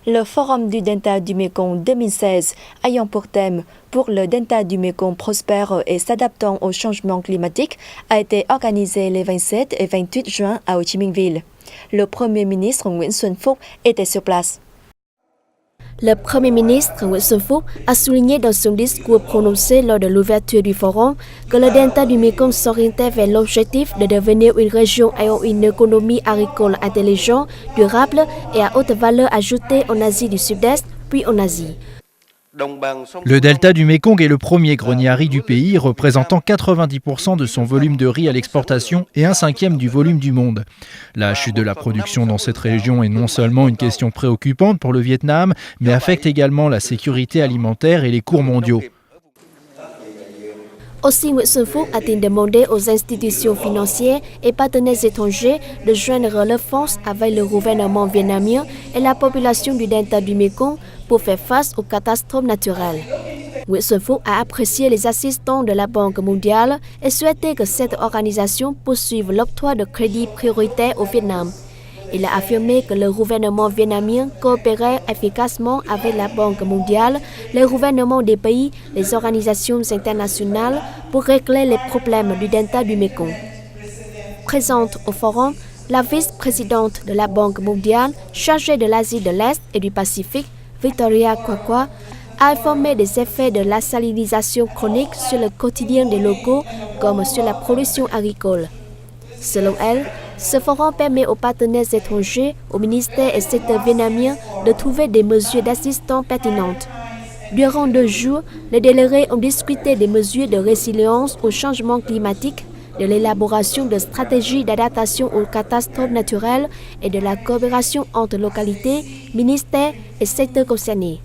Le Forum du Delta du Mekong 2016, ayant pour thème « Pour le Delta du Mekong prospère et s'adaptant au changement climatique », a été organisé les 27 et 28 juin à Ho Chi Minh Ville. Le Premier ministre Nguyễn Xuân Phúc était sur place. Le Premier ministre Nguyễn Xuân Phúc a souligné dans son discours prononcé lors de l'ouverture du forum que le delta du Mekong s'orientait vers l'objectif de devenir une région ayant une économie agricole intelligente, durable et à haute valeur ajoutée en Asie du Sud-Est, puis en Asie. Le delta du Mekong est le premier grenier à riz du pays, représentant 90% de son volume de riz à l'exportation et 1/5 du volume du monde. La chute de la production dans cette région est non seulement une question préoccupante pour le Vietnam, mais affecte également la sécurité alimentaire et les cours mondiaux. Aussi, Nguyễn Xuân Phúc a-t-il demandé aux institutions financières et partenaires étrangers de joindre leurs forces avec le gouvernement vietnamien et la population du delta du Mekong pour faire face aux catastrophes naturelles. Nguyễn Xuân Phúc a apprécié les assistants de la Banque mondiale et souhaité que cette organisation poursuive l'octroi de crédits prioritaires au Vietnam. Il a affirmé que le gouvernement vietnamien coopérait efficacement avec la Banque mondiale, les gouvernements des pays, les organisations internationales pour régler les problèmes du delta du Mekong. Présente au forum, la vice-présidente de la Banque mondiale, chargée de l'Asie de l'Est et du Pacifique, Victoria Kwakwa, a informé des effets de la salinisation chronique sur le quotidien des locaux comme sur la production agricole. Selon elle, ce forum permet aux partenaires étrangers, aux ministères et secteurs vietnamiens de trouver des mesures d'assistance pertinentes. Durant 2 jours, les délégués ont discuté des mesures de résilience au changement climatique, de l'élaboration de stratégies d'adaptation aux catastrophes naturelles et de la coopération entre localités, ministères et secteurs concernés.